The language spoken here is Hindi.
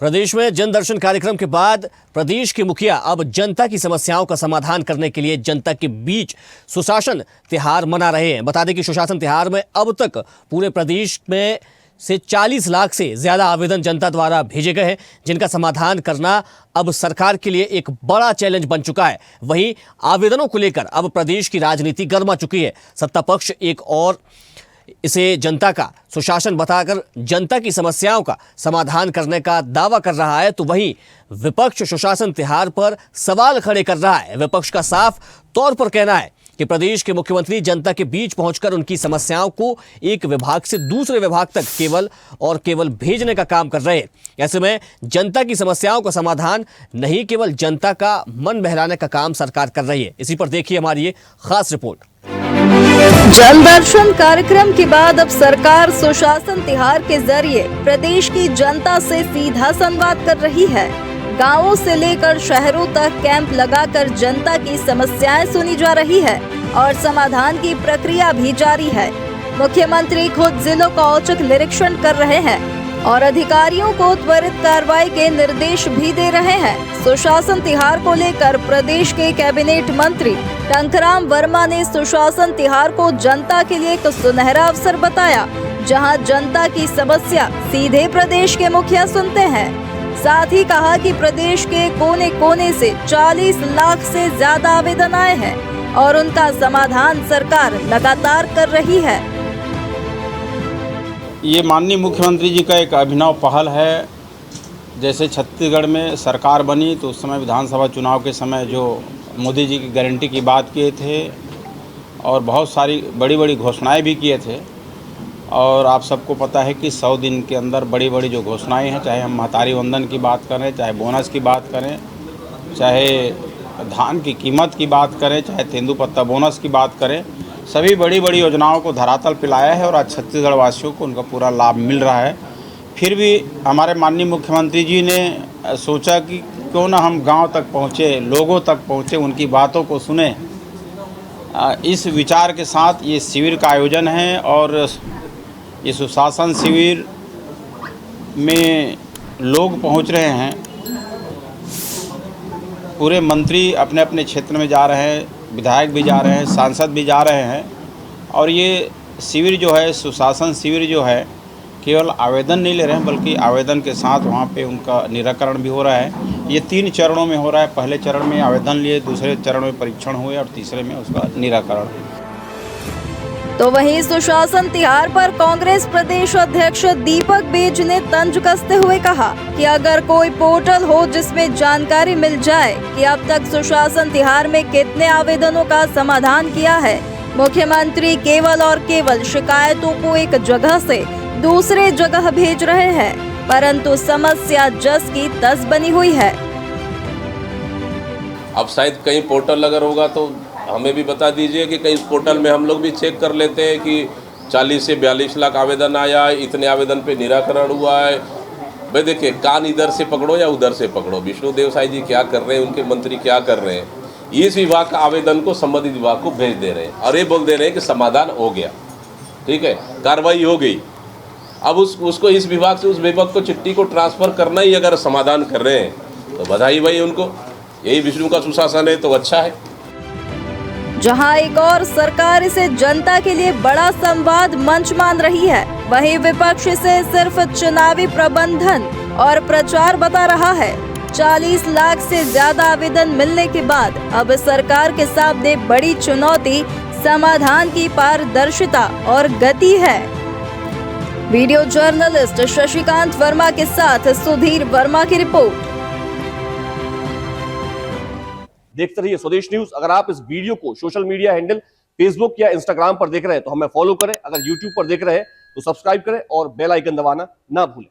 प्रदेश में जन दर्शन कार्यक्रम के बाद प्रदेश के मुखिया अब जनता की समस्याओं का समाधान करने के लिए जनता के बीच सुशासन त्योहार मना रहे हैं। बता दें कि सुशासन त्योहार में अब तक पूरे प्रदेश में से 40 लाख से ज्यादा आवेदन जनता द्वारा भेजे गए हैं, जिनका समाधान करना अब सरकार के लिए एक बड़ा चैलेंज बन चुका है। वहीं आवेदनों को लेकर अब प्रदेश की राजनीति गर्मा चुकी है। सत्ता पक्ष एक और इसे जनता का सुशासन बताकर जनता की समस्याओं का समाधान करने का दावा कर रहा है, तो वहीं विपक्ष सुशासन त्योहार पर सवाल खड़े कर रहा है। विपक्ष का साफ तौर पर कहना है कि प्रदेश के मुख्यमंत्री जनता के बीच पहुंचकर उनकी समस्याओं को एक विभाग से दूसरे विभाग तक केवल भेजने का काम कर रहे हैं। ऐसे में जनता की समस्याओं का समाधान नहीं, केवल जनता का मन बहलाने का काम सरकार कर रही है। इसी पर देखिए हमारी ये खास रिपोर्ट। जन दर्शन कार्यक्रम के बाद अब सरकार सुशासन त्योहार के जरिए प्रदेश की जनता से सीधा संवाद कर रही है। गांवों से लेकर शहरों तक कैंप लगाकर जनता की समस्याएं सुनी जा रही है और समाधान की प्रक्रिया भी जारी है। मुख्यमंत्री खुद जिलों का औचक निरीक्षण कर रहे हैं और अधिकारियों को त्वरित कार्रवाई के निर्देश भी दे रहे हैं। सुशासन त्योहार को लेकर प्रदेश के कैबिनेट मंत्री टंकराम वर्मा ने सुशासन त्योहार को जनता के लिए एक सुनहरा अवसर बताया, जहां जनता की समस्या सीधे प्रदेश के मुखिया सुनते हैं। साथ ही कहा कि प्रदेश के कोने कोने से 40 लाख से ज्यादा आवेदन आए हैं और उनका समाधान सरकार लगातार कर रही है। ये माननीय मुख्यमंत्री जी का एक अभिनव पहल है। जैसे छत्तीसगढ़ में सरकार बनी तो उस समय विधानसभा चुनाव के समय जो मोदी जी की गारंटी की बात किए थे और बहुत सारी बड़ी बड़ी घोषणाएं भी किए थे, और आप सबको पता है कि 100 दिन के अंदर बड़ी बड़ी जो घोषणाएं हैं, चाहे हम महतारी वंदन की बात करें, चाहे बोनस की बात करें, चाहे धान की कीमत की बात करें, चाहे तेंदुपत्ता बोनस की बात करें, सभी बड़ी बड़ी योजनाओं को धरातल पे लाया है और आज छत्तीसगढ़ वासियों को उनका पूरा लाभ मिल रहा है। फिर भी हमारे माननीय मुख्यमंत्री जी ने सोचा कि क्यों ना हम गांव तक पहुँचे, लोगों तक पहुँचे, उनकी बातों को सुने। इस विचार के साथ ये शिविर का आयोजन है और ये सुशासन शिविर में लोग पहुँच रहे हैं। पूरे मंत्री अपने अपने क्षेत्र में जा रहे हैं, विधायक भी जा रहे हैं, सांसद भी जा रहे हैं, और ये शिविर जो है, सुशासन शिविर जो है, केवल आवेदन नहीं ले रहे हैं बल्कि आवेदन के साथ वहाँ पे उनका निराकरण भी हो रहा है। ये 3 चरणों में हो रहा है। पहले चरण में आवेदन लिए, दूसरे चरण में परीक्षण हुए और तीसरे में उसका निराकरण। तो वहीं सुशासन त्योहार पर कांग्रेस प्रदेश अध्यक्ष दीपक बेज ने तंज कसते हुए कहा कि अगर कोई पोर्टल हो जिसमें जानकारी मिल जाए कि अब तक सुशासन त्योहार में कितने आवेदनों का समाधान किया है। मुख्यमंत्री केवल और केवल शिकायतों को एक जगह से दूसरे जगह भेज रहे हैं, परंतु समस्या जस की तस बनी हुई है। अब शायद कहीं पोर्टल अगर होगा तो हमें भी बता दीजिए कि कहीं पोर्टल में हम लोग भी चेक कर लेते हैं कि 40 से 42 लाख आवेदन आया है, इतने आवेदन पे निराकरण हुआ है। भाई देखिए, कान इधर से पकड़ो या उधर से पकड़ो, विष्णुदेव साई जी क्या कर रहे हैं, उनके मंत्री क्या कर रहे हैं, इस विभाग का आवेदन को संबंधित विभाग को भेज दे रहे हैं और ये बोल दे रहे हैं कि समाधान हो गया, ठीक है, कार्रवाई हो गई। अब उसको इस विभाग से उस विभाग को चिट्ठी को ट्रांसफ़र करना ही अगर समाधान कर रहे हैं तो बधाई भाई उनको। यही विष्णु का सुशासन है तो अच्छा है। जहां एक और सरकार इसे जनता के लिए बड़ा संवाद मंच मान रही है, वहीं विपक्ष इसे सिर्फ चुनावी प्रबंधन और प्रचार बता रहा है। 40 लाख से ज्यादा आवेदन मिलने के बाद अब सरकार के सामने बड़ी चुनौती समाधान की पारदर्शिता और गति है। वीडियो जर्नलिस्ट शशिकांत वर्मा के साथ सुधीर वर्मा की रिपोर्ट। देखते रहिए स्वदेश न्यूज। अगर आप इस वीडियो को सोशल मीडिया हैंडल फेसबुक या इंस्टाग्राम पर देख रहे हैं तो हमें फॉलो करें। अगर यूट्यूब पर देख रहे हैं तो सब्सक्राइब करें और बेल आइकन दबाना ना भूलें।